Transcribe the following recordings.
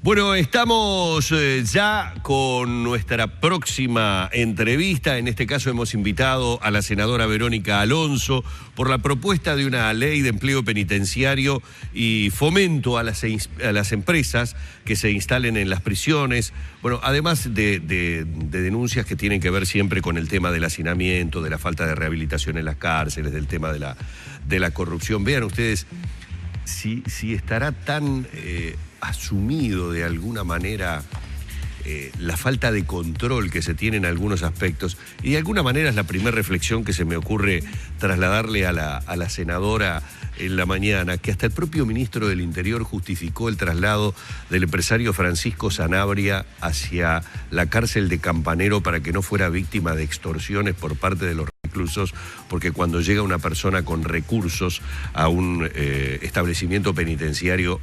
Bueno, estamos ya con nuestra próxima entrevista. En este caso hemos invitado a la senadora Verónica Alonso por la propuesta de una ley de empleo penitenciario y fomento a las empresas que se instalen en las prisiones. Bueno, además de denuncias que tienen que ver siempre con el tema del hacinamiento, de la falta de rehabilitación en las cárceles, del tema de la corrupción. Vean ustedes si estará tan asumido de alguna manera la falta de control que se tiene en algunos aspectos, y de alguna manera es la primera reflexión que se me ocurre trasladarle a la senadora en la mañana, que hasta el propio ministro del Interior justificó el traslado del empresario Francisco Sanabria hacia la cárcel de Campanero para que no fuera víctima de extorsiones por parte de los reclusos, porque cuando llega una persona con recursos a un establecimiento penitenciario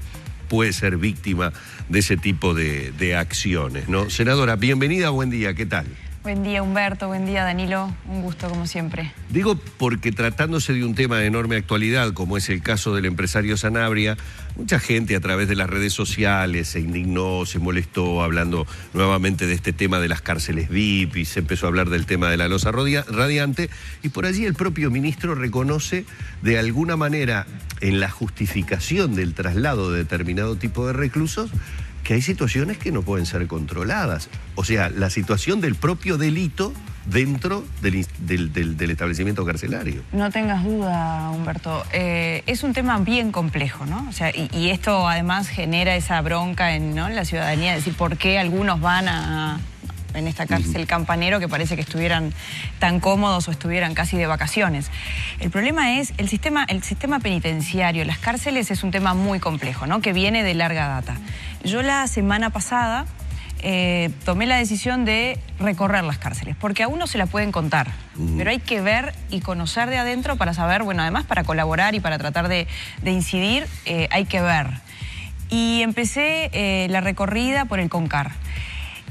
puede ser víctima de ese tipo de acciones, ¿no? Senadora, bienvenida, buen día, ¿qué tal? Buen día, Humberto, buen día, Danilo, un gusto como siempre. Digo porque tratándose de un tema de enorme actualidad, como es el caso del empresario Sanabria, mucha gente a través de las redes sociales se indignó, se molestó, hablando nuevamente de este tema de las cárceles VIP, y se empezó a hablar del tema de la losa radiante, y por allí el propio ministro reconoce de alguna manera en la justificación del traslado de determinado tipo de reclusos que hay situaciones que no pueden ser controladas. O sea, la situación del propio delito dentro del establecimiento carcelario. No tengas duda, Humberto. Es un tema bien complejo, ¿no? O sea, y esto además genera esa bronca en la ciudadanía, de decir por qué algunos van en esta cárcel Campanero, que parece que estuvieran tan cómodos o estuvieran casi de vacaciones. El problema es el sistema penitenciario, las cárceles es un tema muy complejo, ¿no? Que viene de larga data. Yo la semana pasada tomé la decisión de recorrer las cárceles, porque a uno se la pueden contar, pero hay que ver y conocer de adentro para saber, bueno, además para colaborar y para tratar de incidir, hay que ver. Y empecé la recorrida por el CONCAR.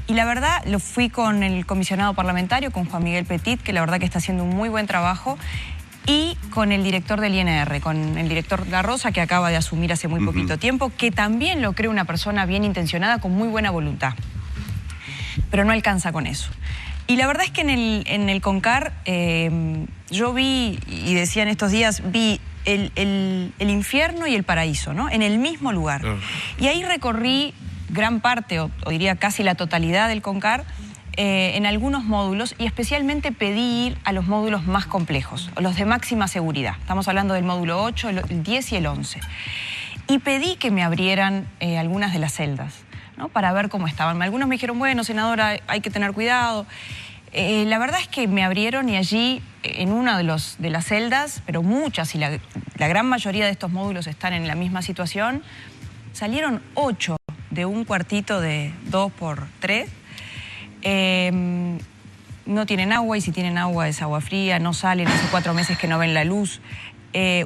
Y la verdad, lo fui con el comisionado parlamentario, con Juan Miguel Petit, que la verdad que está haciendo un muy buen trabajo, y con el director del INR, con el director Garrosa, que acaba de asumir hace muy poquito tiempo, que también lo creo una persona bien intencionada, con muy buena voluntad. Pero no alcanza con eso. Y la verdad es que en el CONCAR yo vi, y decía en estos días, vi el infierno y el paraíso, ¿no? En el mismo lugar. Y ahí recorrí gran parte, o diría casi la totalidad del CONCAR, en algunos módulos, y especialmente pedí ir a los módulos más complejos, los de máxima seguridad. Estamos hablando del módulo 8, el 10 y el 11. Y pedí que me abrieran algunas de las celdas, ¿no? Para ver cómo estaban. Algunos me dijeron, bueno, senadora, hay que tener cuidado. La verdad es que me abrieron, y allí, en una de las celdas, pero muchas, y la gran mayoría de estos módulos están en la misma situación, salieron 8 de un cuartito de 2 por 3. No tienen agua, y si tienen agua es agua fría, no salen, hace 4 meses que no ven la luz.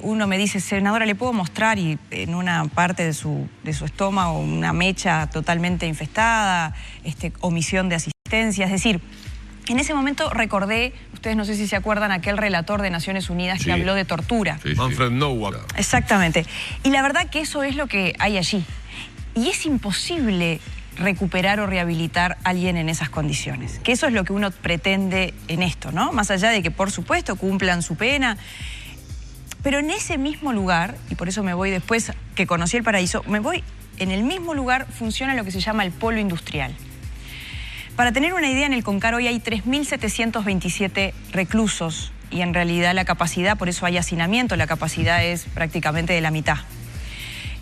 Uno me dice, senadora, ¿le puedo mostrar? Y en una parte de su estómago una mecha totalmente infestada, omisión de asistencia. Es decir, en ese momento recordé, ustedes no sé si se acuerdan, aquel relator de Naciones Unidas que habló de tortura. Manfred Nowak. Exactamente. Y la verdad que eso es lo que hay allí. Y es imposible recuperar o rehabilitar a alguien en esas condiciones. Que eso es lo que uno pretende en esto, ¿no? Más allá de que, por supuesto, cumplan su pena. Pero en ese mismo lugar, y por eso me voy después que conocí el paraíso, en el mismo lugar funciona lo que se llama el polo industrial. Para tener una idea, en el CONCAR hoy hay 3.727 reclusos, y en realidad la capacidad, por eso hay hacinamiento, la capacidad es prácticamente de la mitad.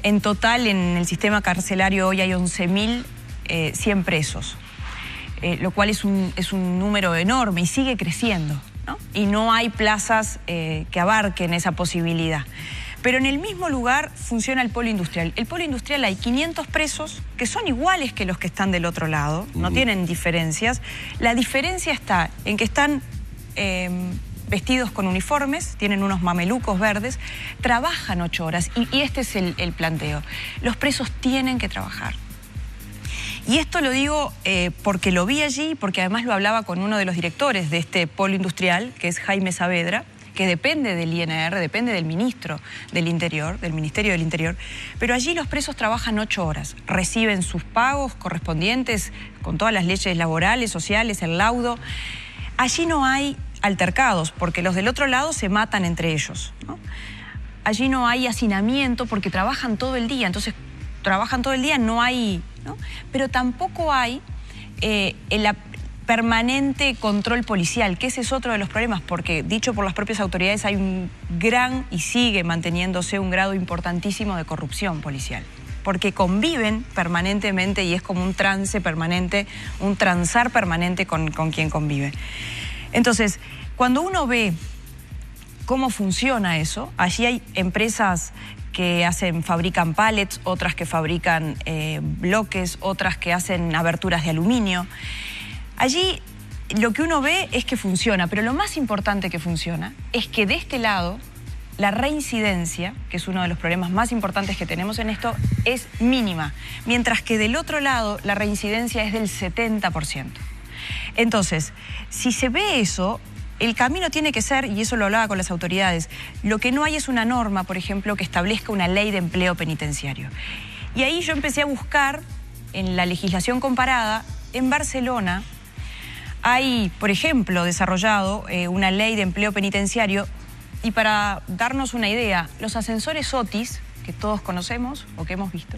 En total, en el sistema carcelario hoy hay 11.100 presos, lo cual es un número enorme y sigue creciendo, ¿no? Y no hay plazas que abarquen esa posibilidad. Pero en el mismo lugar funciona el polo industrial. El polo industrial hay 500 presos que son iguales que los que están del otro lado, no tienen diferencias. La diferencia está en que están vestidos con uniformes, tienen unos mamelucos verdes, trabajan 8 horas, y este es el planteo. Los presos tienen que trabajar. Y esto lo digo porque lo vi allí, porque además lo hablaba con uno de los directores de este polo industrial, que es Jaime Saavedra, que depende del INR, depende del ministro del Interior, del Ministerio del Interior, pero allí los presos trabajan 8 horas, reciben sus pagos correspondientes con todas las leyes laborales, sociales, el laudo. Allí no hay altercados, porque los del otro lado se matan entre ellos, ¿no? Allí no hay hacinamiento porque trabajan todo el día, entonces trabajan todo el día, no hay, ¿no? Pero tampoco hay el permanente control policial, que ese es otro de los problemas, porque dicho por las propias autoridades hay un gran y sigue manteniéndose un grado importantísimo de corrupción policial, porque conviven permanentemente y es como un trance permanente, un transar permanente con quien convive. Entonces, cuando uno ve cómo funciona eso, allí hay empresas que fabrican pallets, otras que fabrican bloques, otras que hacen aberturas de aluminio. Allí lo que uno ve es que funciona, pero lo más importante que funciona es que de este lado la reincidencia, que es uno de los problemas más importantes que tenemos en esto, es mínima, mientras que del otro lado la reincidencia es del 70%. Entonces, si se ve eso, el camino tiene que ser, y eso lo hablaba con las autoridades, lo que no hay es una norma, por ejemplo, que establezca una ley de empleo penitenciario. Y ahí yo empecé a buscar en la legislación comparada. En Barcelona hay, por ejemplo, desarrollado una ley de empleo penitenciario, y para darnos una idea, los ascensores Otis, que todos conocemos o que hemos visto,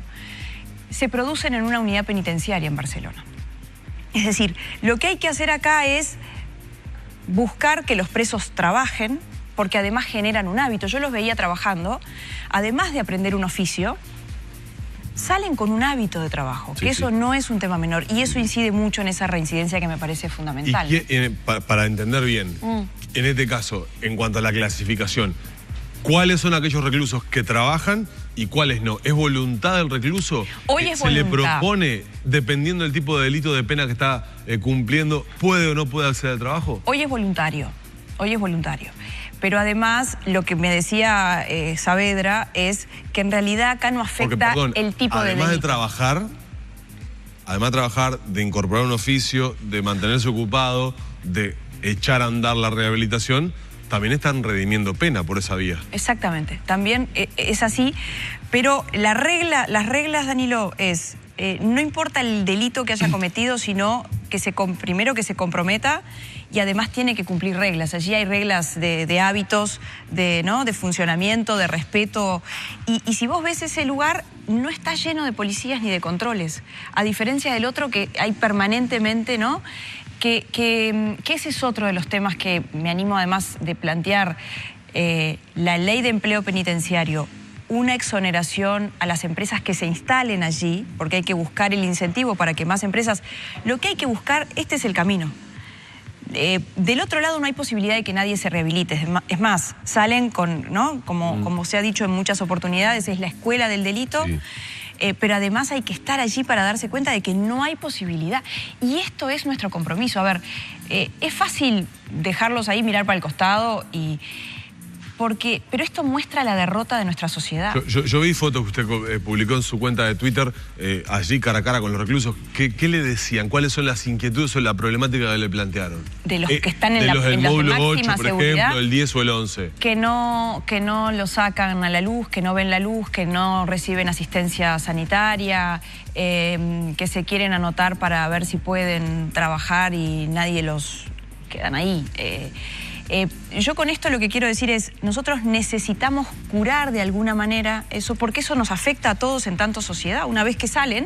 se producen en una unidad penitenciaria en Barcelona. Es decir, lo que hay que hacer acá es buscar que los presos trabajen, porque además generan un hábito. Yo los veía trabajando, además de aprender un oficio, salen con un hábito de trabajo, que eso no es un tema menor, y eso incide mucho en esa reincidencia que me parece fundamental. Y para entender bien, en este caso, en cuanto a la clasificación, ¿cuáles son aquellos reclusos que trabajan y cuáles no? ¿Es voluntad del recluso? Hoy es ¿Se le voluntad. propone, dependiendo del tipo de delito de pena que está cumpliendo, puede o no puede acceder al trabajo? Hoy es voluntario, hoy es voluntario. Pero además, lo que me decía Saavedra es que en realidad acá no afecta el tipo de delito. Además de trabajar, de incorporar un oficio, de mantenerse ocupado, de echar a andar la rehabilitación, también están redimiendo pena por esa vía. Exactamente, también es así, pero las reglas, Danilo, es no importa el delito que haya cometido, sino que primero que se comprometa, y además tiene que cumplir reglas. Allí hay reglas de hábitos, de funcionamiento, de respeto. Y si vos ves ese lugar, no está lleno de policías ni de controles. A diferencia del otro que hay permanentemente, ¿no? Que ese es otro de los temas que me animo además de plantear. La ley de empleo penitenciario, una exoneración a las empresas que se instalen allí, porque hay que buscar el incentivo para que más empresas... Lo que hay que buscar, este es el camino. Del otro lado no hay posibilidad de que nadie se rehabilite. Es más, salen con, ¿no? Como se ha dicho en muchas oportunidades, es la escuela del delito. Sí. Pero además hay que estar allí para darse cuenta de que no hay posibilidad. Y esto es nuestro compromiso. A ver, es fácil dejarlos ahí, mirar para el costado pero esto muestra la derrota de nuestra sociedad. Yo vi fotos que usted publicó en su cuenta de Twitter, allí cara a cara con los reclusos. ¿Qué le decían? ¿Cuáles son las inquietudes o la problemática que le plantearon? De los que están en los de módulo 8, por seguridad, ejemplo, el 10 o el 11. Que no lo sacan a la luz, que no ven la luz, que no reciben asistencia sanitaria, que se quieren anotar para ver si pueden trabajar y nadie los quedan ahí. Yo con esto lo que quiero decir es, nosotros necesitamos curar de alguna manera eso, porque eso nos afecta a todos en tanto sociedad. Una vez que salen,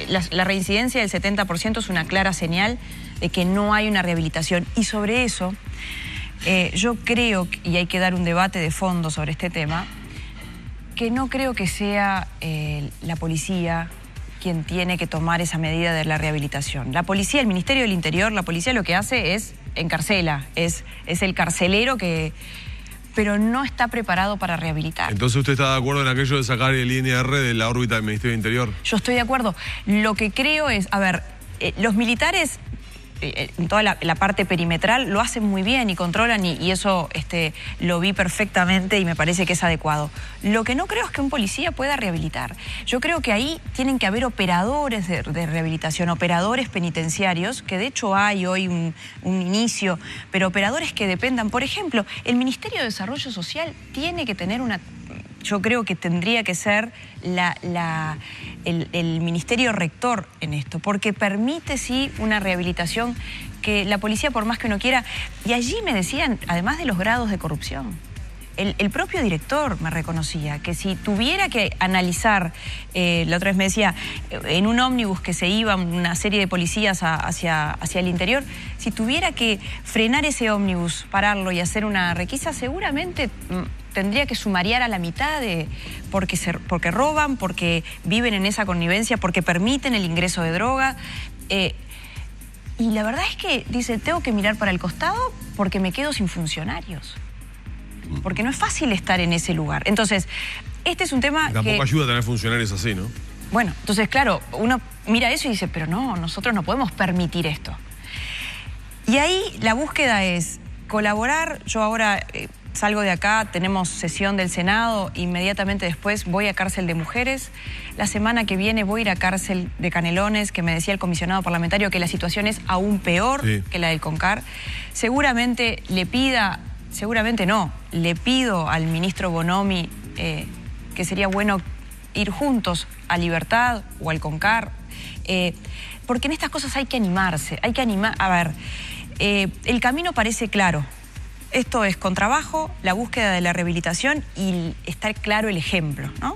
la reincidencia del 70% es una clara señal de que no hay una rehabilitación. Y sobre eso, yo creo, y hay que dar un debate de fondo sobre este tema, que no creo que sea la policía quien tiene que tomar esa medida de la rehabilitación. La policía, el Ministerio del Interior, la policía lo que hace es encarcela, es el carcelero pero no está preparado para rehabilitar. Entonces usted está de acuerdo en aquello de sacar el INR de la órbita del Ministerio del Interior. Yo estoy de acuerdo. Lo que creo es, a ver, los militares en toda la parte perimetral, lo hacen muy bien y controlan y eso lo vi perfectamente y me parece que es adecuado. Lo que no creo es que un policía pueda rehabilitar. Yo creo que ahí tienen que haber operadores de rehabilitación, operadores penitenciarios, que de hecho hay hoy un inicio, pero operadores que dependan. Por ejemplo, el Ministerio de Desarrollo Social tiene que tener yo creo que tendría que ser el ministerio rector en esto, porque permite, sí, una rehabilitación que la policía, por más que uno quiera... Y allí me decían, además de los grados de corrupción, el propio director me reconocía que si tuviera que analizar, la otra vez me decía, en un ómnibus que se iba una serie de policías hacia el interior, si tuviera que frenar ese ómnibus, pararlo y hacer una requisa, seguramente tendría que sumariar a la mitad porque roban, porque viven en esa connivencia, porque permiten el ingreso de droga. Y la verdad es que, dice, tengo que mirar para el costado porque me quedo sin funcionarios. Porque no es fácil estar en ese lugar. Entonces, este es un tema que... Tampoco ayuda a tener funcionarios así, ¿no? Bueno, entonces, claro, uno mira eso y dice, pero no, nosotros no podemos permitir esto. Y ahí la búsqueda es colaborar. Yo ahora... salgo de acá, tenemos sesión del Senado, inmediatamente después voy a cárcel de mujeres. La semana que viene voy a ir a cárcel de Canelones, que me decía el comisionado parlamentario que la situación es aún peor que la del CONCAR. Seguramente le pido al ministro Bonomi que sería bueno ir juntos a Libertad o al CONCAR, porque en estas cosas hay que animarse, A ver, el camino parece claro. Esto es con trabajo, la búsqueda de la rehabilitación y estar claro el ejemplo, ¿no?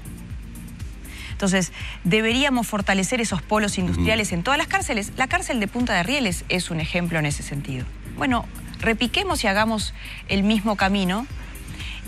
Entonces, deberíamos fortalecer esos polos industriales en todas las cárceles. La cárcel de Punta de Rieles es un ejemplo en ese sentido. Bueno, repiquemos y hagamos el mismo camino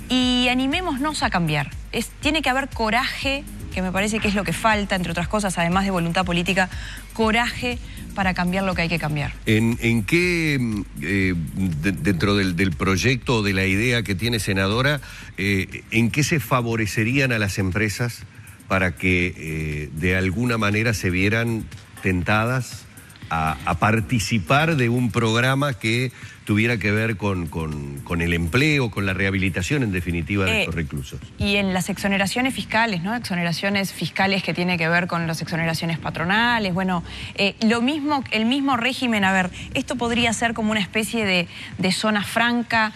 y animémonos a cambiar. Tiene que haber coraje, que me parece que es lo que falta, entre otras cosas, además de voluntad política, coraje para cambiar lo que hay que cambiar. ¿En qué, dentro del proyecto o de la idea que tiene senadora, en qué se favorecerían a las empresas para que de alguna manera se vieran tentadas a participar de un programa que tuviera que ver con el empleo, con la rehabilitación en definitiva de estos reclusos? Y en las exoneraciones fiscales, ¿no? Exoneraciones fiscales que tiene que ver con las exoneraciones patronales, bueno, el mismo régimen, a ver, esto podría ser como una especie de zona franca,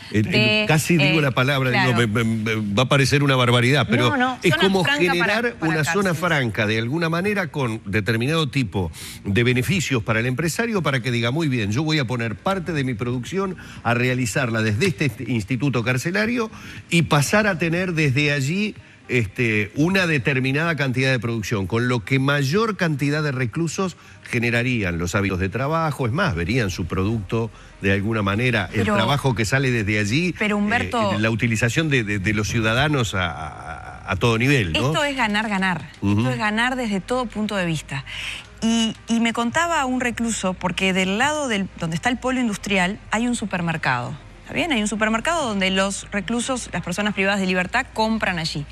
casi digo la palabra, claro. Va a parecer una barbaridad, pero es como generar una zona franca de alguna manera con determinado tipo de beneficios para el empresario para que diga, muy bien, yo voy a poner parte de mi producción a realizarla desde este instituto carcelario y pasar a tener desde allí una determinada cantidad de producción, con lo que mayor cantidad de reclusos generarían los hábitos de trabajo, es más, verían su producto de alguna manera, el trabajo que sale desde allí, pero Humberto, la utilización de los ciudadanos a todo nivel, ¿no? Esto es ganar. Esto es ganar desde todo punto de vista. Y me contaba un recluso, porque del lado donde está el polo industrial hay un supermercado. ¿Está bien? Hay un supermercado donde los reclusos, las personas privadas de libertad, compran allí.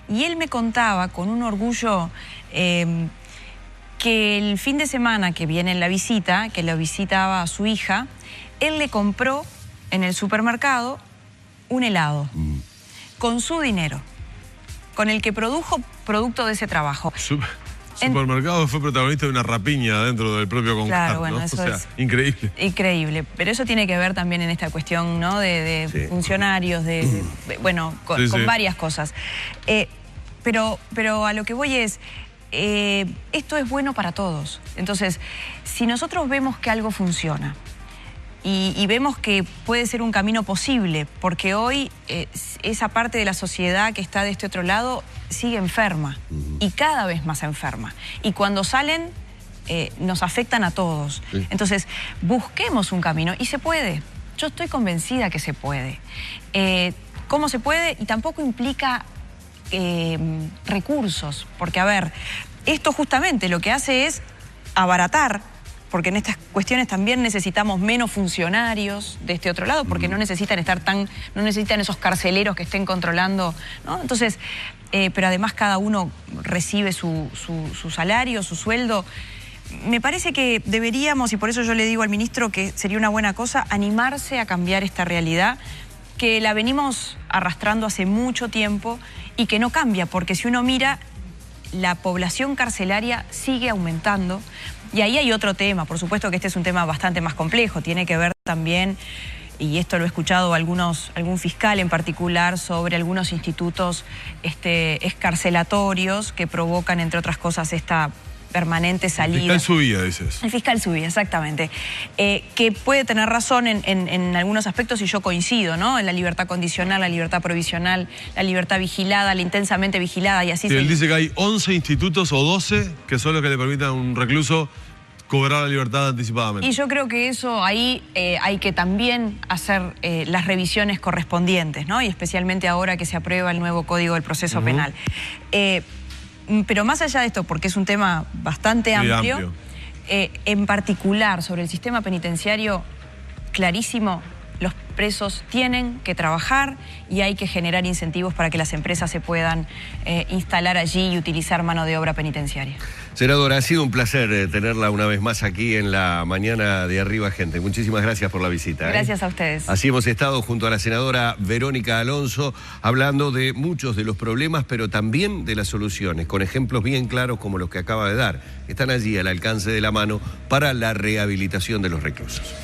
Y él me contaba con un orgullo que el fin de semana que viene en la visita, que lo visitaba a su hija, él le compró en el supermercado un helado con su dinero, con el que produjo producto de ese trabajo. Supermercado fue protagonista de una rapiña dentro del propio CONCAR, claro, bueno, ¿no? eso es increíble. Increíble, pero eso tiene que ver también en esta cuestión, ¿no? de funcionarios, con varias cosas. Pero a lo que voy es, esto es bueno para todos. Entonces, si nosotros vemos que algo funciona y vemos que puede ser un camino posible, porque hoy esa parte de la sociedad que está de este otro lado sigue enferma y cada vez más enferma. Y cuando salen, nos afectan a todos. Sí. Entonces, busquemos un camino y se puede. Yo estoy convencida que se puede. ¿Cómo se puede? Y tampoco implica recursos, porque a ver, esto justamente lo que hace es abaratar, porque en estas cuestiones también necesitamos menos funcionarios de este otro lado, porque no necesitan esos carceleros que estén controlando, ¿no? Entonces, pero además cada uno recibe su salario, su sueldo. me parece que deberíamos, y por eso yo le digo al ministro que sería una buena cosa, animarse a cambiar esta realidad, que la venimos arrastrando hace mucho tiempo y que no cambia, porque si uno mira, la población carcelaria sigue aumentando. Y ahí hay otro tema, por supuesto que este es un tema bastante más complejo, tiene que ver también, y esto lo he escuchado algún fiscal en particular, sobre algunos institutos excarcelatorios que provocan, entre otras cosas, esta permanente salida. El fiscal Subía, dices. El fiscal Subía, exactamente. Que puede tener razón en algunos aspectos, y yo coincido, ¿no? En la libertad condicional, la libertad provisional, la libertad vigilada, la intensamente vigilada, y así sí, él dice que hay 11 institutos o 12 que son los que le permitan a un recluso cobrar la libertad anticipadamente. Y yo creo que eso ahí hay que también hacer las revisiones correspondientes, ¿no? Y especialmente ahora que se aprueba el nuevo Código del Proceso Penal. Pero más allá de esto, porque es un tema bastante amplio, en particular sobre el sistema penitenciario, clarísimo, los presos tienen que trabajar y hay que generar incentivos para que las empresas se puedan instalar allí y utilizar mano de obra penitenciaria. Senadora, ha sido un placer tenerla una vez más aquí en la mañana de Arriba Gente. Muchísimas gracias por la visita. Gracias a ustedes. Así hemos estado junto a la senadora Verónica Alonso hablando de muchos de los problemas, pero también de las soluciones, con ejemplos bien claros como los que acaba de dar. Están allí al alcance de la mano para la rehabilitación de los reclusos.